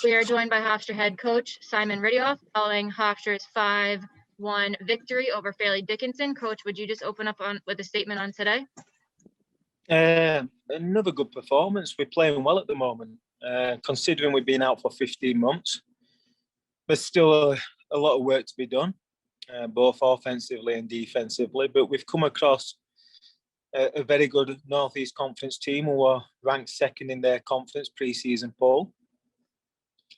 We are joined by Hofstra head coach Simon Ridioff following Hofstra's 5-1 victory over Fairleigh Dickinson. Coach, would you just open up with a statement on today? Another good performance. We're playing well at the moment, considering we've been out for 15 months. There's still a lot of work to be done, both offensively and defensively, but we've come across a very good North East Conference team who are ranked second in their conference pre-season poll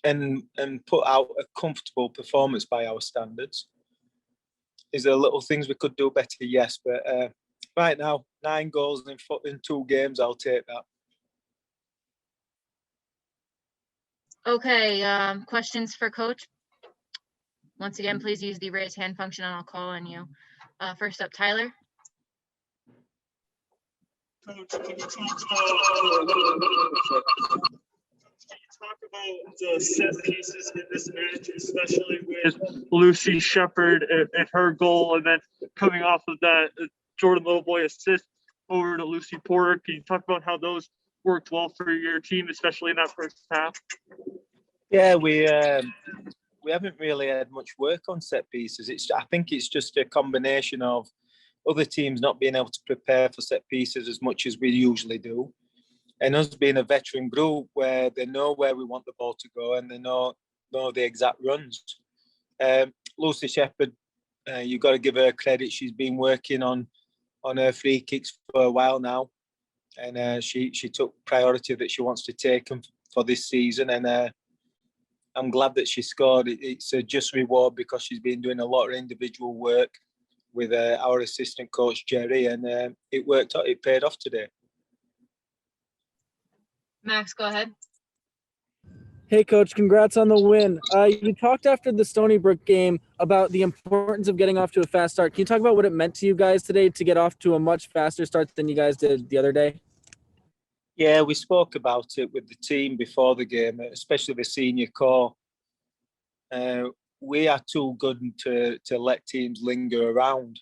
and put out a comfortable performance by our standards. Is there little things we could do better? Yes, but right now, 9 goals in 2 games, I'll take that. Okay, questions for Coach? Once again, please use the raise hand function and I'll call on you. First up, Tyler. Coach, can you talk about the set pieces in this match, especially with Lucy Sheppard and her goal, and then coming off of that Jordan Littleboy assist over to Lucy Porter? Can you talk about how those worked well for your team, especially in that first half? Yeah, we haven't really had much work on set pieces. I think it's just a combination of other teams not being able to prepare for set pieces as much as we usually do, and us being a veteran group where they know where we want the ball to go and they know the exact runs. Lucy Sheppard, you've got to give her credit. She's been working on her free kicks for a while now, and she took priority that she wants to take them for this season, and I'm glad that she scored. It's a just reward because she's been doing a lot of individual work with our assistant coach Jerry, and it worked out. It paid off today. Max, go ahead. Hey, Coach, congrats on the win. You talked after the Stony Brook game about the importance of getting off to a fast start. Can you talk about what it meant to you guys today to get off to a much faster start than you guys did the other day? Yeah, we spoke about it with the team before the game, especially the senior core. We are too good to let teams linger around.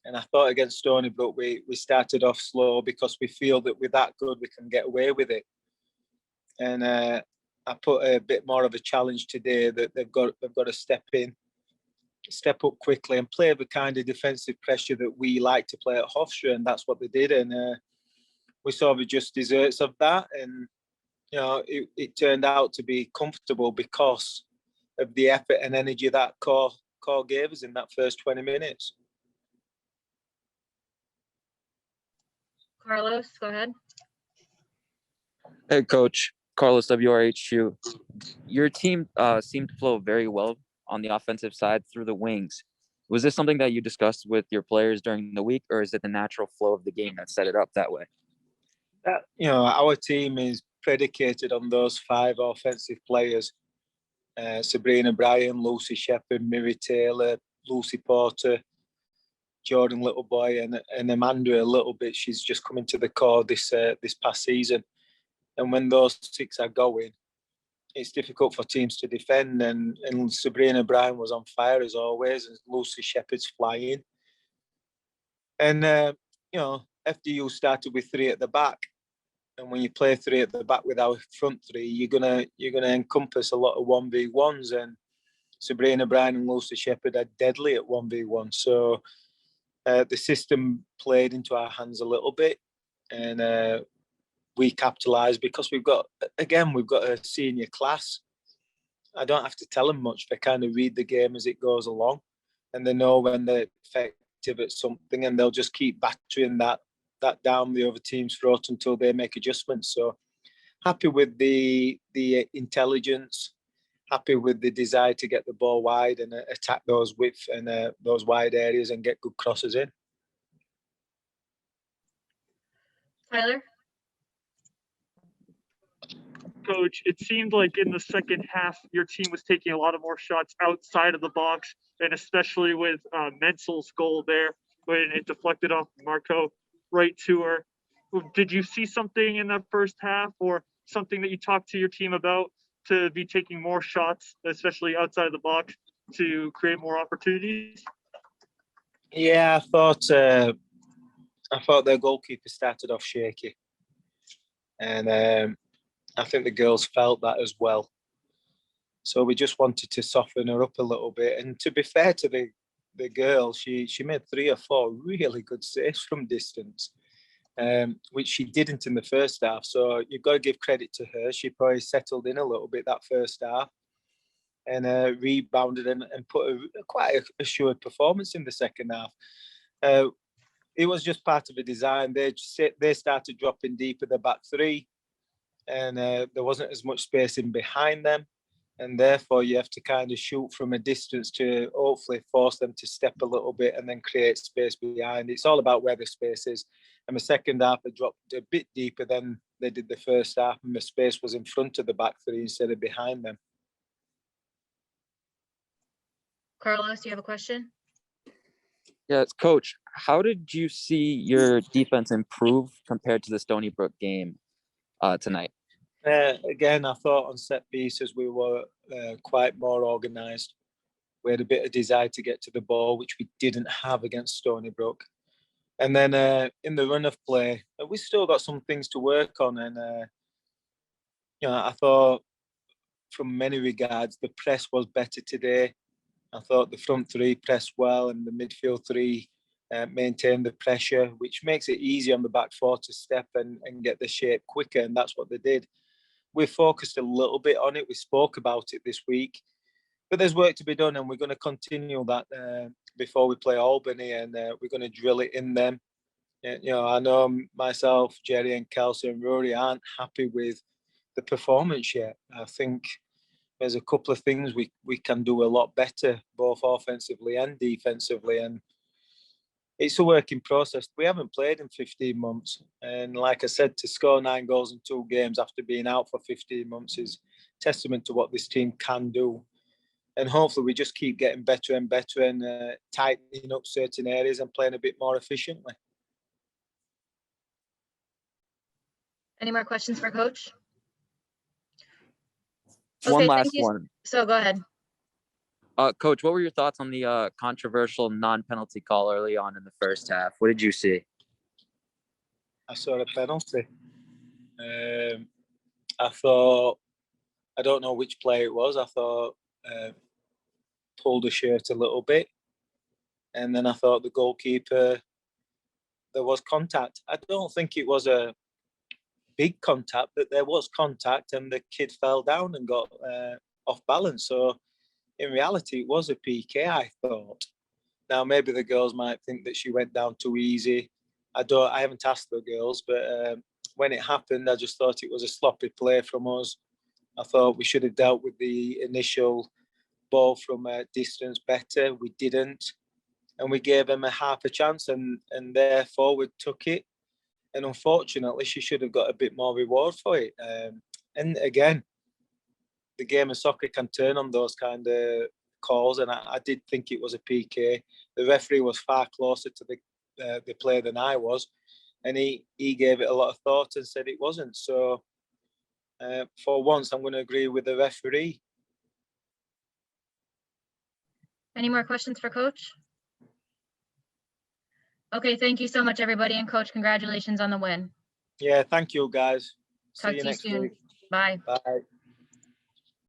And I thought against Stony Brook, we started off slow because we feel that we're that good, we can get away with it. And I put a bit more of a challenge today that they've got to step up quickly and play the kind of defensive pressure that we like to play at Hofstra, and that's what they did. And we saw the just desserts of that, and it turned out to be comfortable because of the effort and energy that core gave us in that first 20 minutes. Carlos, go ahead. Hey, Coach. Carlos, WRHU. Your team seemed to flow very well on the offensive side through the wings. Was this something that you discussed with your players during the week, or is it the natural flow of the game that set it up that way? Our team is predicated on those 5 offensive players. Sabrina Bryan, Lucy Sheppard, Miri Taylor, Lucy Porter, Jordan Littleboy, and Amanda a little bit. She's just come into the core this past season. And when those 6 are going, it's difficult for teams to defend. And Sabrina Bryan was on fire as always, and Lucy Sheppard's flying. And FDU started with 3 at the back. And when you play 3 at the back with our front 3, you're gonna encompass a lot of 1v1s. And Sabrina Bryan and Lucy Sheppard are deadly at 1v1. So the system played into our hands a little bit, and we capitalised because we've got a senior class. I don't have to tell them much. They kind of read the game as it goes along, and they know when they're effective at something, and they'll just keep battering that down the other team's throat until they make adjustments. So happy with the intelligence, happy with the desire to get the ball wide and attack those width and those wide areas and get good crosses in. Tyler? Coach, it seemed like in the second half, your team was taking a lot of more shots outside of the box, and especially with Mensel's goal there when it deflected off Marco right to her. Did you see something in that first half or something that you talked to your team about to be taking more shots, especially outside of the box, to create more opportunities? Yeah, I thought their goalkeeper started off shaky, and I think the girls felt that as well. So we just wanted to soften her up a little bit. And to be fair to the girl, she made 3 or 4 really good saves from distance, which she didn't in the first half. So you've got to give credit to her. She probably settled in a little bit that first half and rebounded and put quite a assured performance in the second half. It was just part of a design. They started dropping deeper the back 3, and there wasn't as much space in behind them. And therefore, you have to kind of shoot from a distance to hopefully force them to step a little bit and then create space behind. It's all about where the space is. And the second half, they dropped a bit deeper than they did the first half, and the space was in front of the back 3 instead of behind them. Carlos, do you have a question? Yes, Coach, how did you see your defense improve compared to the Stony Brook game tonight? Again, I thought on set pieces we were quite more organised. We had a bit of desire to get to the ball, which we didn't have against Stony Brook. And then in the run of play, we still got some things to work on. And, I thought from many regards, the press was better today. I thought the front 3 pressed well and the midfield 3 maintained the pressure, which makes it easy on the back 4 to step and get the shape quicker. And that's what they did. We focused a little bit on it. We spoke about it this week. But there's work to be done, and we're going to continue that before we play Albany, and we're going to drill it in them. I know myself, Jerry and Kelsey and Rory aren't happy with the performance yet. I think there's a couple of things we can do a lot better, both offensively and defensively, and it's a working process. We haven't played in 15 months. And like I said, to score 9 goals in 2 games after being out for 15 months is testament to what this team can do. And hopefully we just keep getting better and better and tightening up certain areas and playing a bit more efficiently. Any more questions for Coach? One Okay, last thank you. one. So go ahead. Coach, what were your thoughts on the controversial non-penalty call early on in the first half? What did you see? I saw a penalty. I thought, I don't know which player it was. I thought pulled a shirt a little bit. And then I thought the goalkeeper, there was contact. I don't think it was a big contact, but there was contact and the kid fell down and got off balance. So in reality, it was a PK, I thought. Now, maybe the girls might think that she went down too easy. I haven't asked the girls, but when it happened, I just thought it was a sloppy play from us. I thought we should have dealt with the initial ball from a distance better. We didn't. And we gave them a half a chance and their forward took it. And unfortunately, she should have got a bit more reward for it. And again, the game of soccer can turn on those kind of calls. And I did think it was a PK. The referee was far closer to the player than I was. And he gave it a lot of thought and said it wasn't. So for once, I'm going to agree with the referee. Any more questions for Coach? Okay, thank you so much, everybody. And Coach, congratulations on the win. Yeah, thank you, guys. Talk See you to you next soon. week. Bye. Bye.